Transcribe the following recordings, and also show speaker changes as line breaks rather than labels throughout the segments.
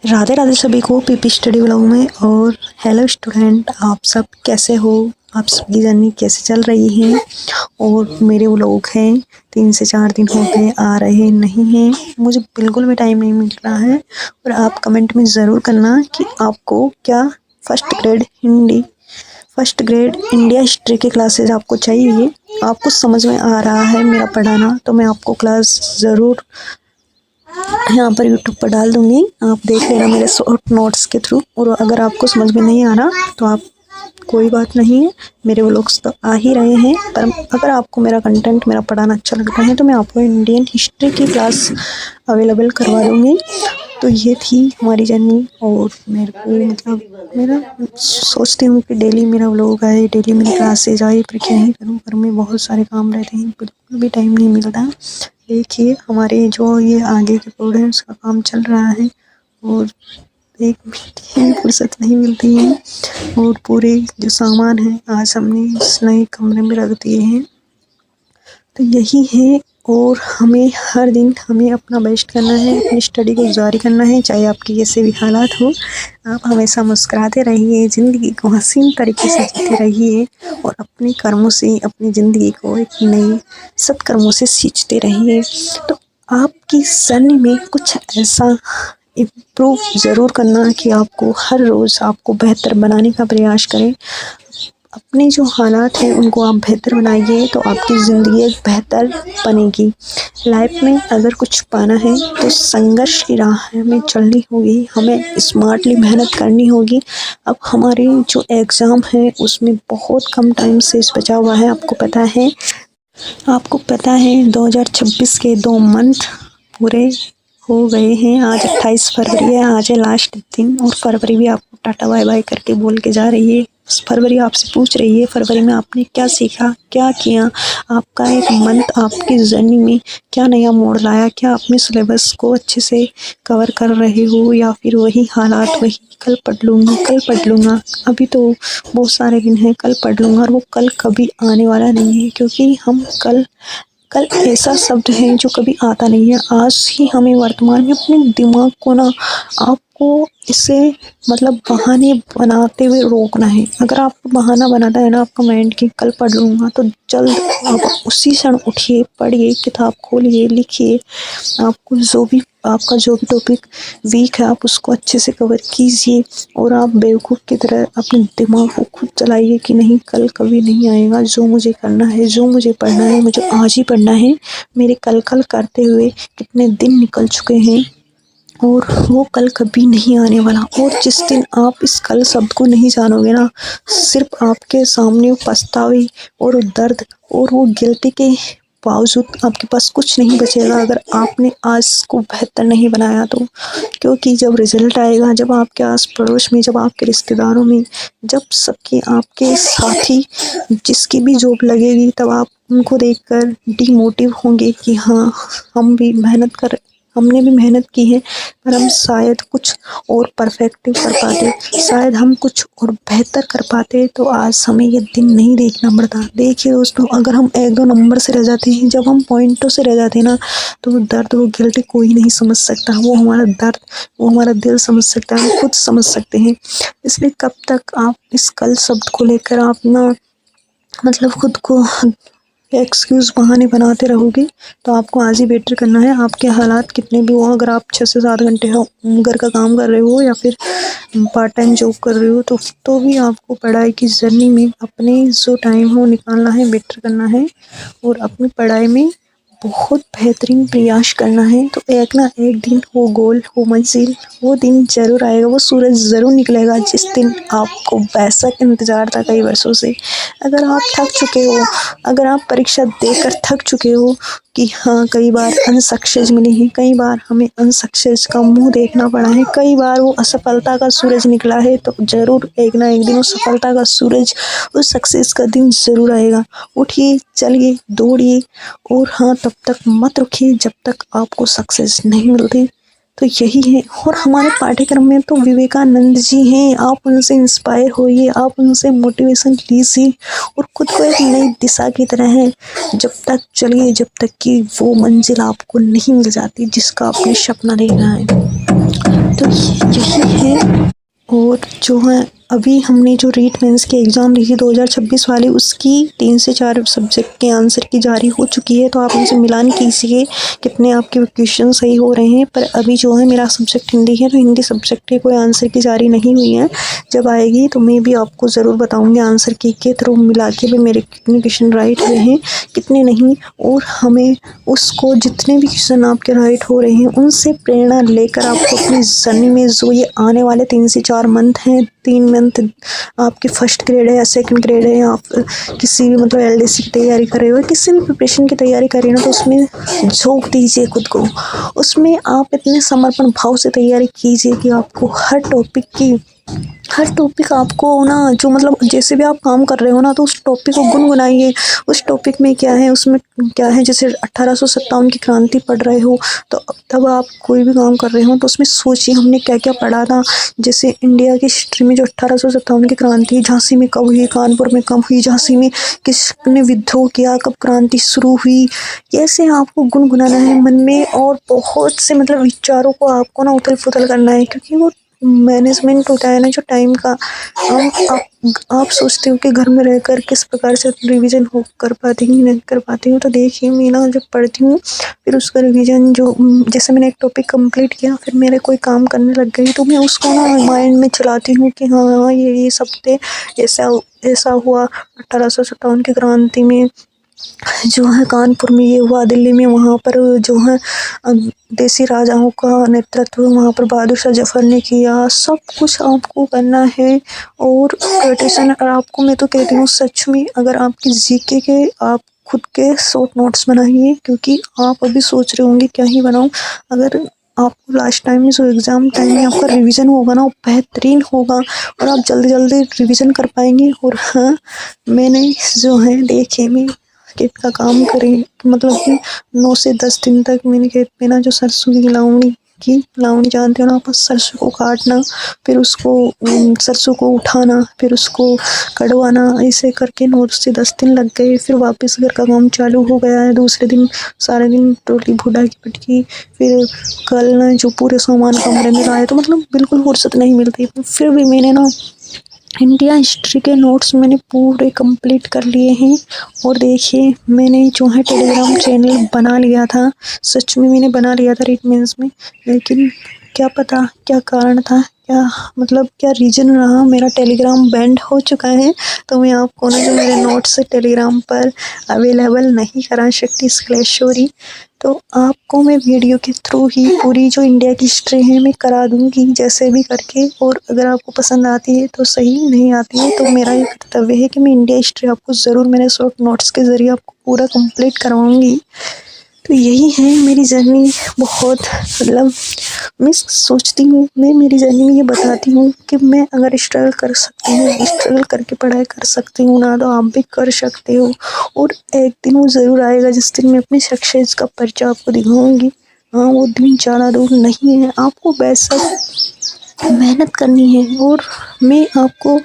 राधे राधे सभी को PP study blog में। और हेलो स्टूडेंट, आप सब कैसे हो? आप सबकी जर्नी कैसे चल रही है? और मेरे व्लॉग हैं 3 से 4 दिन हो गए आ रहे नहीं हैं, मुझे बिल्कुल भी टाइम नहीं मिल रहा है। और आप कमेंट में ज़रूर करना कि आपको क्या फर्स्ट ग्रेड इंडिया हिस्ट्री की क्लासेज आपको चाहिए, आपको समझ में आ रहा है मेरा पढ़ाना, तो मैं आपको क्लास ज़रूर यहाँ पर यूट्यूब पर डाल दूंगी, आप देख लेना मेरे शॉर्ट नोट्स के थ्रू। और अगर आपको समझ में नहीं आ रहा तो आप कोई बात नहीं है, मेरे व्लॉग्स तो आ ही रहे हैं, पर अगर आपको मेरा कंटेंट, मेरा पढ़ाना अच्छा लगता है तो मैं आपको इंडियन हिस्ट्री की क्लास अवेलेबल करवा दूँगी। तो ये थी हमारी जर्नी। और मेरे को मेरा सोचती हूँ कि डेली मेरा व्लॉग आए, डेली मेरी क्लासेज आए, पर क्या ही करूँ, घर में बहुत सारे काम रहते हैं, बिल्कुल भी टाइम नहीं मिलता। देखिए हमारे जो ये आगे के बोर्ड है उसका काम चल रहा है और एक भी फुर्सत नहीं मिलती है। और पूरे जो सामान है आज हमने इस नए कमरे में रख दिए हैं। तो यही है, और हमें हर दिन अपना बेस्ट करना है, अपनी स्टडी को जारी करना है, चाहे आपकी कैसे भी हालात हो। आप हमेशा मुस्कुराते रहिए, ज़िंदगी को हसीन तरीके से जीते रहिए और अपने कर्मों से अपनी ज़िंदगी को एक नई सत्कर्मों से सींचते रहिए। तो आपकी जर्नी में कुछ ऐसा इम्प्रूव ज़रूर करना कि आपको हर रोज़ आपको बेहतर बनाने का प्रयास करें। अपने जो हालात हैं उनको आप बेहतर बनाइए तो आपकी ज़िंदगी एक बेहतर बनेगी। लाइफ में अगर कुछ पाना है तो संघर्ष की राह हमें चलनी होगी, हमें स्मार्टली मेहनत करनी होगी। अब हमारे जो एग्ज़ाम है उसमें बहुत कम टाइम से बचा हुआ है। आपको पता है 2026 के 2 मंथ पूरे हो गए हैं। आज 28 फरवरी है, आज है लास्ट दिन, और फरवरी भी आपको टाटा बाय बाय करके बोल के जा रही है। फरवरी आपसे पूछ रही है फरवरी में आपने क्या सीखा, क्या किया, आपका एक मंथ आपकी जर्नी में क्या नया मोड़ लाया, क्या अपने सिलेबस को अच्छे से कवर कर रहे हो, या फिर वही हालात, वही कल पढ़ लूँगा, अभी तो बहुत सारे दिन हैं, कल पढ़ लूँगा। और वो कल कभी आने वाला नहीं है, क्योंकि हम कल ऐसा शब्द है जो कभी आता नहीं है। आज ही हमें वर्तमान में अपने दिमाग को ना, आपको इसे बहाने बनाते हुए रोकना है। अगर आप बहाना बनाता है ना आपका माइंड कि कल पढ़ लूँगा, तो जल्द आप उसी क्षण उठिए, पढ़िए, किताब खोलिए, लिखिए। आपका जो भी टॉपिक वीक है आप उसको अच्छे से कवर कीजिए, और आप बेवकूफ़ की तरह अपने दिमाग को खुद चलाइए कि नहीं, कल कभी नहीं आएगा। जो मुझे करना है, जो मुझे पढ़ना है, मुझे आज ही पढ़ना है। मेरे कल करते हुए कितने दिन निकल चुके हैं और वो कल कभी नहीं आने वाला। और जिस दिन आप इस कल शब्द को नहीं जानोगे ना, सिर्फ आपके सामने पछतावे और दर्द और वो गिल्टी के बावजूद आपके पास कुछ नहीं बचेगा, अगर आपने आज को बेहतर नहीं बनाया तो। क्योंकि जब रिजल्ट आएगा, जब आपके आस पड़ोस में, जब आपके रिश्तेदारों में, जब सबके आपके साथी जिसकी भी जॉब लगेगी, तब आप उनको देखकर डिमोटिव होंगे कि हाँ, हमने भी मेहनत की है, पर हम शायद कुछ और परफेक्ट कर पाते, शायद हम कुछ और बेहतर कर पाते, तो आज हमें ये दिन नहीं देखना पड़ता। देखिए दोस्तों, अगर हम 1-2 नंबर से रह जाते हैं, जब हम पॉइंटों से रह जाते हैं ना, तो वो दर्द, वो गिल्ट कोई नहीं समझ सकता। वो हमारा दर्द, वो हमारा दिल समझ सकता है, हम खुद समझ सकते हैं। इसलिए कब तक आप इस कल शब्द को लेकर आप ना खुद को एक्सक्यूज़ बहाने बनाते रहोगे, तो आपको आज ही बेटर करना है। आपके हालात कितने भी हो, अगर आप 6 से 7 घंटे घर का काम कर रहे हो या फिर पार्ट टाइम जॉब कर रहे हो, तो भी आपको पढ़ाई की जर्नी में अपने जो टाइम हो निकालना है, बेटर करना है, और अपनी पढ़ाई में बहुत बेहतरीन प्रयास करना है। तो एक ना एक दिन वो गोल, वो मंजिल, वो दिन ज़रूर आएगा, वो सूरज ज़रूर निकलेगा जिस दिन आपको बेशक इंतज़ार था कई वर्षों से। अगर आप थक चुके हो, अगर आप परीक्षा देकर थक चुके हो कि हाँ, कई बार अनसक्सेस मिली है, कई बार हमें अनसक्सेस का मुंह देखना पड़ा है, कई बार वो असफलता का सूरज निकला है, तो ज़रूर एक ना एक दिन उस सफलता का सूरज, उस सक्सेस का दिन ज़रूर आएगा। उठिए, चलिए, दौड़िए, और हाँ, तब तक मत रुकिए जब तक आपको सक्सेस नहीं मिलती। तो यही है। और हमारे पाठ्यक्रम में तो विवेकानंद जी हैं, आप उनसे इंस्पायर होइए, आप उनसे मोटिवेशन लीजिए और खुद को एक नई दिशा की तरह है जब तक चलिए, जब तक कि वो मंजिल आपको नहीं मिल जाती जिसका आपने सपना देखना है। तो यही है। और जो है अभी हमने जो रीट मेंस की एग्ज़ाम दी थी 2026 वाली, उसकी 3 से 4 सब्जेक्ट के आंसर की जारी हो चुकी है। तो आप उनसे मिलान कीजिए कितने आपके क्वेश्चन सही हो रहे हैं। पर अभी जो है मेरा सब्जेक्ट हिंदी है, तो हिंदी सब्जेक्ट के कोई आंसर की जारी नहीं हुई है। जब आएगी तो मैं भी आपको ज़रूर बताऊँगी आंसर की के थ्रू मिला के भी मेरे कितने क्वेश्चन राइट हुए हैं कितने नहीं। और हमें उसको जितने भी क्वेश्चन आपके राइट हो रहे हैं उनसे प्रेरणा लेकर आपको अपनी जर्नी में जो ये आने वाले 3 से 4 मंथ हैं, 3 मंथ आपके फर्स्ट ग्रेड है या सेकंड ग्रेड है, या आप किसी भी मतलब एलडीसी की तैयारी कर रहे हो, किसी भी प्रिपरेशन की तैयारी कर रहे हो, तो उसमें झोंक दीजिए खुद को। उसमें आप इतने समर्पण भाव से तैयारी कीजिए कि आपको हर टॉपिक आपको ना, जो मतलब जैसे भी आप काम कर रहे हो ना, तो उस टॉपिक को गुनगुनाइए। उस टॉपिक में क्या है, उसमें क्या है, जैसे 1857 की क्रांति पढ़ रहे हो तो तब आप कोई भी काम कर रहे हो तो उसमें सोचिए हमने क्या क्या पढ़ा था। जैसे इंडिया की हिस्ट्री में जो 1857 की क्रांति, झांसी में कब हुई, कानपुर में कब हुई, झांसी में किसने विद्रोह किया, कब क्रांति शुरू हुई, ऐसे आपको गुनगुनाना है मन में। और बहुत से मतलब विचारों को आपको ना उथल पुथल करना है, क्योंकि वो मैनेजमेंट होता है ना जो टाइम का। आप सोचते हो कि घर में रहकर किस प्रकार से रिवीजन हो कर पाती हूँ नहीं कर पाती हूँ, तो देखिए मैं ना जब पढ़ती हूँ फिर उसका रिवीजन जो जैसे मैंने एक टॉपिक कंप्लीट किया फिर मेरे कोई काम करने लग गई, तो मैं उसको ना माइंड में चलाती हूँ कि हाँ ये सब थे, ऐसा हुआ 1857 की क्रांति में, जो है कानपुर में ये हुआ, दिल्ली में वहाँ पर जो है देसी राजाओं का नेतृत्व वहाँ पर बहादुर शाह जफर ने किया। सब कुछ आपको करना है। और क्रिटिशन आपको मैं तो कहती हूँ सच में, अगर आपकी जीके के आप खुद के शॉर्ट नोट्स बनाइए, क्योंकि आप अभी सोच रहे होंगे क्या ही बनाऊँ। अगर आपको लास्ट टाइम में जो एग्ज़ाम टाइम में आपका रिवीजन होगा ना वो बेहतरीन होगा और आप जल्दी जल्दी रिवीजन कर पाएंगे। और हाँ, मैंने जो है देखे में खेत का काम करें, मतलब कि 9 से 10 दिन तक मैंने खेत पे ना जो सरसों की लावणी जानते हो ना आप, सरसों को काटना, फिर उसको सरसों को उठाना, फिर उसको कड़वाना, ऐसे करके 9 से 10 दिन लग गए। फिर वापस घर का काम चालू हो गया है। दूसरे दिन सारे दिन टोली भुडा की पिटकी, फिर कल ना जो पूरे सामान कमरे में लाए, तो मतलब बिल्कुल फुर्सत नहीं मिलती। फिर भी मैंने ना इंडिया हिस्ट्री के नोट्स मैंने पूरे कंप्लीट कर लिए हैं। और देखिए मैंने जो है टेलीग्राम चैनल बना लिया था, सच में मैंने बना लिया था रीट मेंस में, लेकिन क्या पता क्या कारण था, क्या मतलब क्या रीज़न रहा, मेरा टेलीग्राम बैंड हो चुका है। तो मैं आपको ना जो मेरे नोट्स टेलीग्राम पर अवेलेबल नहीं करा सकती स्लैशोरी, तो आपको मैं वीडियो के थ्रू ही पूरी जो इंडिया की हिस्ट्री है मैं करा दूंगी जैसे भी करके। और अगर आपको पसंद आती है तो सही, नहीं आती है तो मेरा ये कर्तव्य है कि मैं इंडिया हिस्ट्री आपको ज़रूर मेरे शॉर्ट नोट्स के ज़रिए आपको पूरा कंप्लीट करवाऊंगी। तो यही है मेरी जर्नी। बहुत मतलब मैं सोचती हूँ, मैं मेरी जर्नी में ये बताती हूँ कि मैं अगर स्ट्रगल कर सकती हूँ, स्ट्रगल करके पढ़ाई कर सकती हूँ ना, तो आप भी कर सकते हो। और एक दिन वो ज़रूर आएगा जिस दिन मैं अपनी सक्सेस का परिचय आपको दिखाऊंगी। हाँ, वो दिन ज़्यादा दूर नहीं है, आपको बेशक मेहनत करनी है। और मैं आपको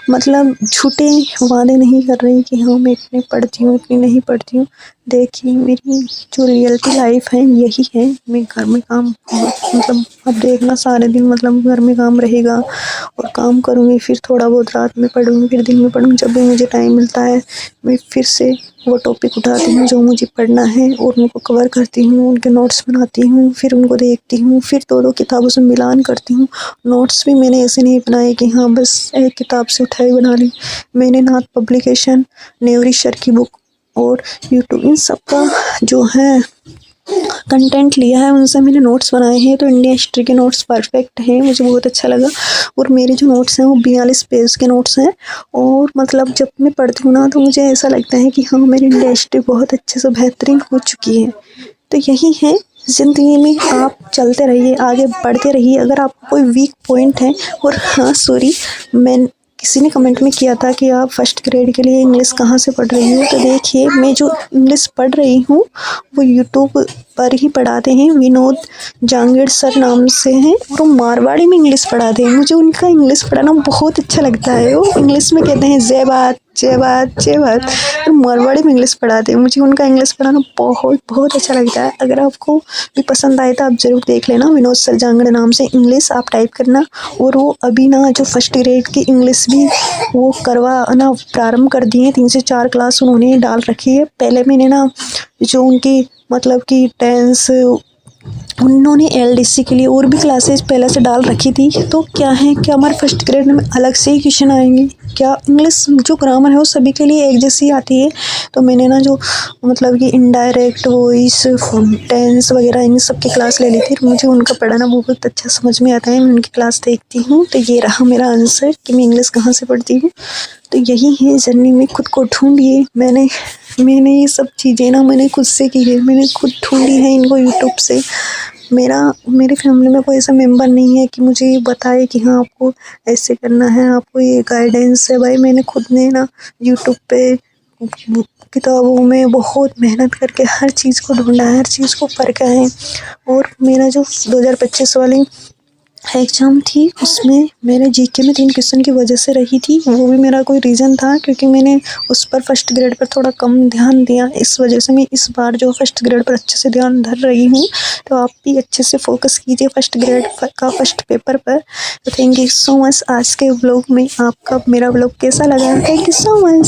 मतलब झूठे वादे नहीं कर रही कि हाँ मैं इतने पढ़ती हूँ इतनी नहीं पढ़ती हूँ। देखिए मेरी जो रियलिटी लाइफ है यही है। मैं घर में काम मतलब अब देखना सारे दिन मतलब घर में काम रहेगा और काम करूँगी, फिर थोड़ा बहुत रात में पढ़ूँगी, फिर दिन में पढ़ूँगी। जब भी मुझे टाइम मिलता है मैं फिर से वो टॉपिक उठाती हूँ जो मुझे पढ़ना है और उनको कवर करती हूँ, उनके नोट्स बनाती हूँ, फिर उनको देखती हूँ, फिर 2-2 किताबों से मिलान करती हूँ। नोट्स भी मैंने ऐसे नहीं बनाए कि हाँ बस एक किताब से उठाई बना ली। मैंने नाथ पब्लिकेशन, नेवरी सर की बुक और यूट्यूब इन सब का जो है कंटेंट लिया है, उनसे मैंने नोट्स बनाए हैं। तो इंडिया हिस्ट्री के नोट्स परफेक्ट हैं, मुझे बहुत अच्छा लगा। और मेरे जो नोट्स हैं वो 42 पेज के नोट्स हैं। और मतलब जब मैं पढ़ती हूँ ना तो मुझे ऐसा लगता है कि हाँ मेरी इंडिया हिस्ट्री बहुत अच्छे से बेहतरीन हो चुकी है। तो यही है ज़िंदगी में, आप चलते रहिए, आगे बढ़ते रहिए। अगर आपको कोई वीक पॉइंट है, और हाँ सॉरी, मैं किसी ने कमेंट में किया था कि आप फर्स्ट ग्रेड के लिए इंग्लिश कहाँ से पढ़ रही हो, तो देखिए मैं जो इंग्लिश पढ़ रही हूँ वो यूट्यूब पर ही पढ़ाते हैं, विनोद जांगीड़ सर नाम से हैं, और वो मारवाड़ी में इंग्लिश पढ़ाते हैं। मुझे उनका इंग्लिश पढ़ाना बहुत अच्छा लगता है। वो इंग्लिश में कहते हैं जय बात जय बात जय बात। तो मारवाड़ी में इंग्लिश पढ़ाते हैं, मुझे उनका इंग्लिश पढ़ाना बहुत बहुत अच्छा लगता है। अगर आपको भी पसंद आए तो आप ज़रूर देख लेना, विनोद सर जांगड़ नाम से इंग्लिश आप टाइप करना। और वो अभी ना जो फर्स्ट ग्रेड की इंग्लिश भी वो करवाना प्रारंभ कर दिए, 3 से 4 क्लास उन्होंने डाल रखी है। पहले मैंने ना जो उनकी मतलब कि टेंस उन्होंने एलडीसी के लिए और भी क्लासेस पहले से डाल रखी थी। तो क्या है कि हमारे फर्स्ट ग्रेड में अलग से ही क्वेश्चन आएंगे, क्या इंग्लिश जो ग्रामर है वो सभी के लिए एक जैसी आती है। तो मैंने ना जो मतलब कि इनडायरेक्ट वॉइस टेंस वगैरह इन सब की क्लास ले ली थी। मुझे उनका पढ़ाना बहुत अच्छा समझ में आता है, मैं उनकी क्लास देखती हूँ। तो ये रहा मेरा आंसर कि मैं इंग्लिश कहाँ से पढ़ती हूँ। तो यही है जर्नी में खुद को ढूंढिए। मैंने ये सब चीज़ें ना मैंने खुद से की है, मैंने खुद ढूंढी है इनको यूट्यूब से। मेरी फैमिली में कोई ऐसा मेंबर नहीं है कि मुझे ये बताए कि हाँ आपको ऐसे करना है, आपको ये गाइडेंस है। भाई मैंने खुद ने ना यूट्यूब पे किताबों में बहुत मेहनत करके हर चीज़ को ढूंढा है, हर चीज़ को परखा है। और मेरा जो 2025 वाली एग्ज़ाम थी उसमें मैंने जीके में 3 क्वेश्चन की वजह से रही थी, वो भी मेरा कोई रीज़न था क्योंकि मैंने उस पर फर्स्ट ग्रेड पर थोड़ा कम ध्यान दिया। इस वजह से मैं इस बार जो फर्स्ट ग्रेड पर अच्छे से ध्यान धर रही हूँ। तो आप भी अच्छे से फोकस कीजिए फर्स्ट ग्रेड का फर्स्ट पेपर पर। तो थैंक यू सो मच। आज के व्लॉग में आपका मेरा व्लॉग कैसा लगा? Thank you so much.